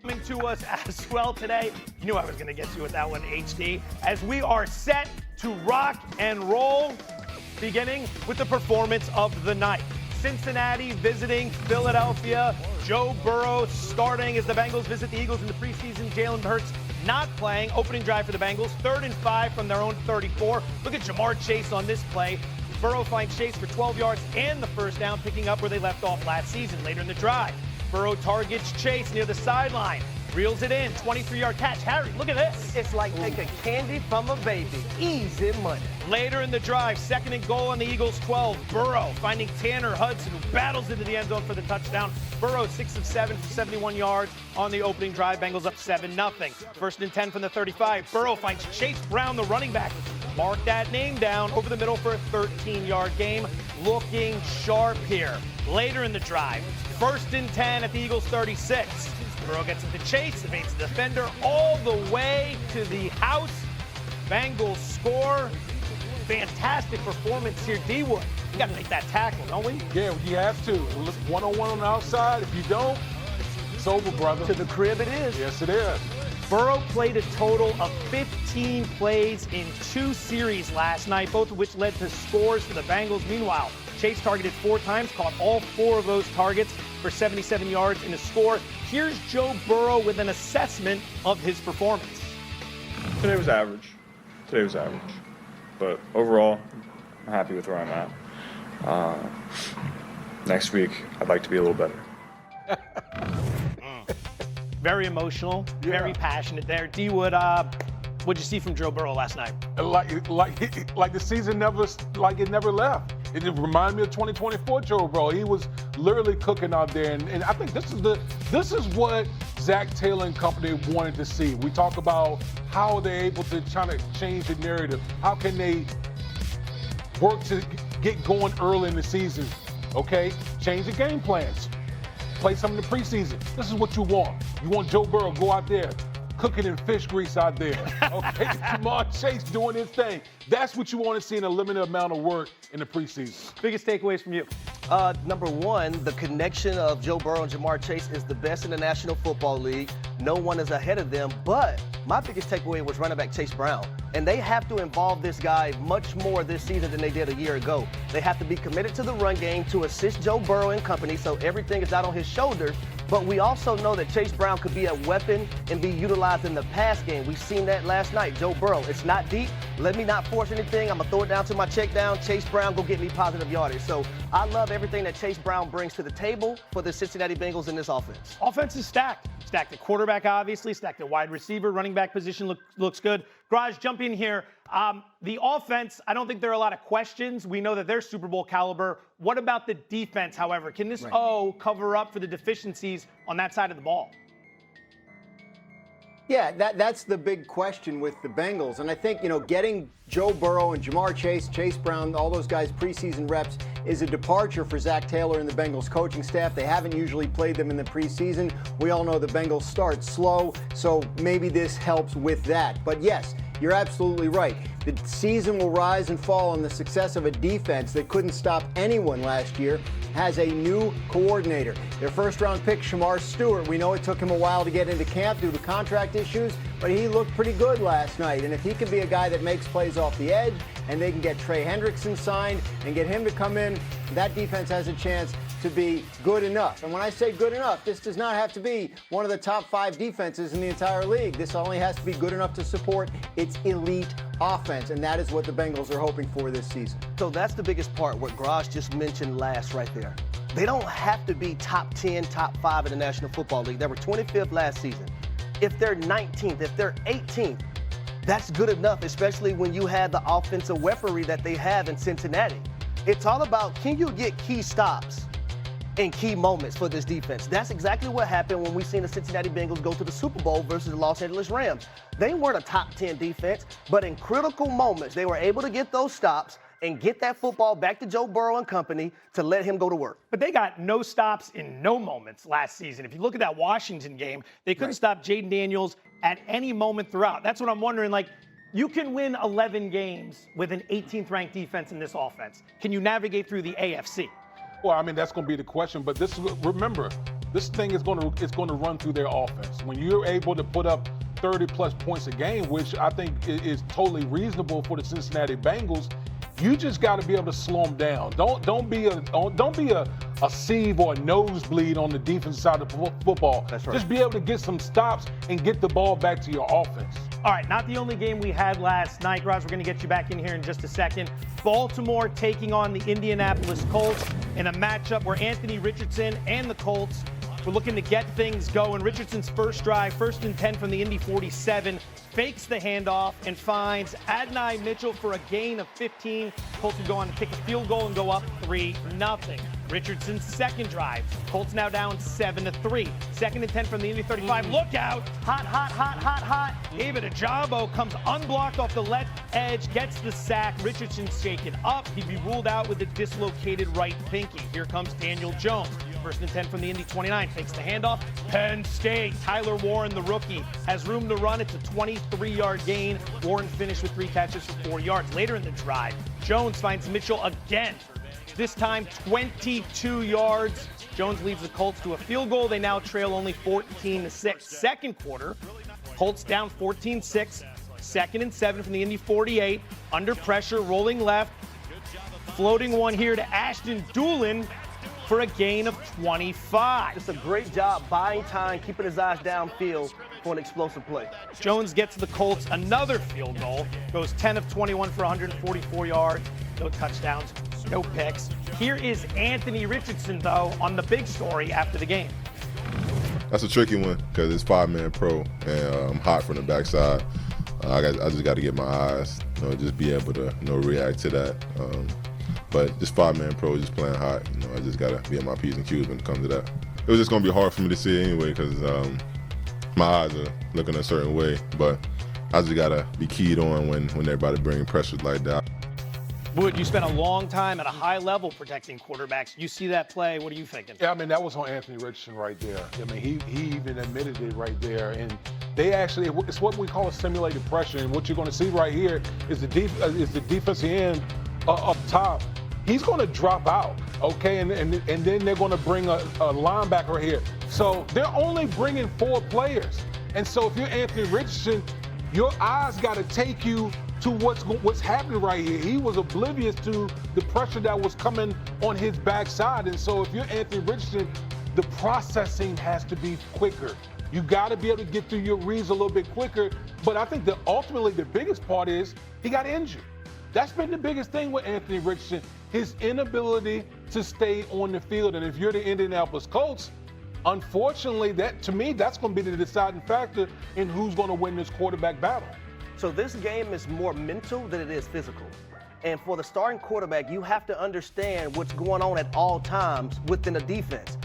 Coming to us as well today. You knew I was going to get you with that one, HD. As we are set to rock and roll, beginning with the performance of the night. Cincinnati visiting Philadelphia. Joe Burrow starting as the Bengals visit the Eagles in the preseason. Jalen Hurts not playing. Opening drive for the Bengals. 3rd and 5 from their own 34. Look at Jamar Chase on this play. Burrow finds Chase for 12 yards and the first down, picking up where they left off last season. Later in the drive, Burrow targets Chase near the sideline. Reels it in. 23-yard catch. Harry, look at this. It's like taking candy from a baby. Easy money. Later in the drive, 2nd and goal on the Eagles' 12. Burrow finding Tanner Hudson, who battles into the end zone for the touchdown. Burrow 6 of 7 for 71 yards on the opening drive. Bengals up 7-0. 1st and 10 from the 35. Burrow finds Chase Brown, the running back. Mark that name down over the middle for a 13-yard gain. Looking sharp here. Later in the drive, 1st and 10 at the Eagles' 36. Burrow gets into Chase, evades the defender all the way to the house. Bengals score. Fantastic performance here. D-Wood, you got to make that tackle, don't we? Yeah, you have to. One-on-one on the outside. If you don't, it's over, brother. To the crib it is. Yes, it is. Burrow played a total of 15 plays in 2 series last night, both of which led to scores for the Bengals. Meanwhile, Chase targeted 4 times, caught all 4 of those targets for 77 yards in a score. Here's Joe Burrow with an assessment of his performance. Today was average. But overall, I'm happy with where I'm at. Next week, I'd like to be a little better. Very emotional, very passionate there. D-Wood, what'd you see from Joe Burrow last night? Like the season never left. It reminded me of 2024 Joe Burrow. He was literally cooking out there, and I think this is what Zach Taylor and company wanted to see. We talk about how they're able to try to change the narrative. How can they work to get going early in the season? Okay, change the game plans. Play some in the preseason. This is what you want. You want Joe Burrow go out there, cooking in fish grease out there. Okay, Jamar Chase doing his thing. That's what you want to see in a limited amount of work in the preseason. Biggest takeaways from you? Number one, the connection of Joe Burrow and Jamar Chase is the best in the National Football League. No one is ahead of them, but my biggest takeaway was running back Chase Brown. And they have to involve this guy much more this season than they did a year ago. They have to be committed to the run game to assist Joe Burrow and company, so everything is out on his shoulders. But we also know that Chase Brown could be a weapon and be utilized in the pass game. We've seen that last night. Joe Burrow, it's not deep. Let me not force anything. I'm going to throw it down to my check down. Chase Brown, go get me positive yardage. So I love everything that Chase Brown brings to the table for the Cincinnati Bengals in this offense. Offense is stacked. Stacked at quarterback, obviously. Stacked at wide receiver. Running back position looks good. Garage, jump in here. The offense, I don't think there are a lot of questions. We know that they're Super Bowl caliber. What about the defense, however? Can this O cover up for the deficiencies on that side of the ball? Yeah, that's the big question with the Bengals. And I think, getting Joe Burrow and Jamar Chase, Chase Brown, all those guys preseason reps is a departure for Zach Taylor and the Bengals coaching staff. They haven't usually played them in the preseason. We all know the Bengals start slow, so maybe this helps with that. But yes, you're absolutely right. The season will rise and fall on the success of a defense that couldn't stop anyone last year. Has a new coordinator. Their first-round pick, Shamar Stewart. We know it took him a while to get into camp due to contract issues, but he looked pretty good last night. And if he can be a guy that makes plays off the edge, and they can get Trey Hendrickson signed and get him to come in, that defense has a chance to be good enough. And when I say good enough, this does not have to be one of the top 5 defenses in the entire league. This only has to be good enough to support its elite offense, and that is what the Bengals are hoping for this season. So that's the biggest part, what Garage just mentioned last right there. They don't have to be top 10, top 5 in the National Football League. They were 25th last season. If they're 19th, if they're 18th, that's good enough, especially when you have the offensive weaponry that they have in Cincinnati. It's all about, can you get key stops in key moments for this defense? That's exactly what happened when we seen the Cincinnati Bengals go to the Super Bowl versus the Los Angeles Rams. They weren't a top 10 defense, but in critical moments, they were able to get those stops and get that football back to Joe Burrow and company to let him go to work. But they got no stops in no moments last season. If you look at that Washington game, they couldn't stop Jayden Daniels at any moment throughout. That's what I'm wondering. Like, you can win 11 games with an 18th ranked defense in this offense. Can you navigate through the AFC? Well, I mean, that's going to be the question. But remember, this thing is going to run through their offense. When you're able to put up 30-plus points a game, which I think is totally reasonable for the Cincinnati Bengals, you just got to be able to slow them down. Don't be a sieve or a nosebleed on the defensive side of the football. That's right. Just be able to get some stops and get the ball back to your offense. All right, not the only game we had last night. Raj, we're going to get you back in here in just a second. Baltimore taking on the Indianapolis Colts in a matchup where Anthony Richardson and the Colts were looking to get things going. Richardson's first drive, 1st and 10 from the Indy 47, fakes the handoff and finds Adonai Mitchell for a gain of 15. Colts would go on to kick a field goal and go up 3-0. Richardson's second drive. Colts now down 7-3. 2nd and 10 from the Indy 35. Look out! Hot. David Ajabo comes unblocked off the left edge, gets the sack. Richardson's shaken up. He'd be ruled out with a dislocated right pinky. Here comes Daniel Jones. 1st and 10 from the Indy 29. Fakes the handoff. Penn State. Tyler Warren, the rookie, has room to run. It's a 23-yard gain. Warren finished with 3 catches for 4 yards. Later in the drive, Jones finds Mitchell again. This time 22 yards. Jones leads the Colts to a field goal. They now trail only 14-6. Second quarter, Colts down 14-6. 2nd and 7 from the Indy 48. Under pressure, rolling left. Floating one here to Ashton Doolin for a gain of 25. Just a great job buying time, keeping his eyes downfield for an explosive play. Jones gets the Colts another field goal. Goes 10 of 21 for 144 yards. No touchdowns, no picks. Here is Anthony Richardson, though, on the big story after the game. That's a tricky one because it's 5-man pro, and I'm hot from the backside. I just got to get my eyes, just be able to, react to that. But just 5-man pro, just playing hot. I just got to be on my P's and Q's when it comes to that. It was just going to be hard for me to see anyway because my eyes are looking a certain way. But I just got to be keyed on when everybody bringing pressure like that. Wood, you spent a long time at a high level protecting quarterbacks. You see that play, what are you thinking? Yeah, that was on Anthony Richardson right there. he even admitted it right there. And they actually, it's what we call a simulated pressure. And what you're going to see right here is the defensive end up top. He's going to drop out, okay? And then they're going to bring a linebacker here. So they're only bringing 4 players. And so if you're Anthony Richardson, your eyes got to take you to what's happening right here. He was oblivious to the pressure that was coming on his backside. And so if you're Anthony Richardson, the processing has to be quicker. You got to be able to get through your reads a little bit quicker. But I think that ultimately the biggest part is he got injured. That's been the biggest thing with Anthony Richardson, his inability to stay on the field. And if you're the Indianapolis Colts, unfortunately, to me, that's going to be the deciding factor in who's going to win this quarterback battle. So this game is more mental than it is physical. And for the starting quarterback, you have to understand what's going on at all times within the defense.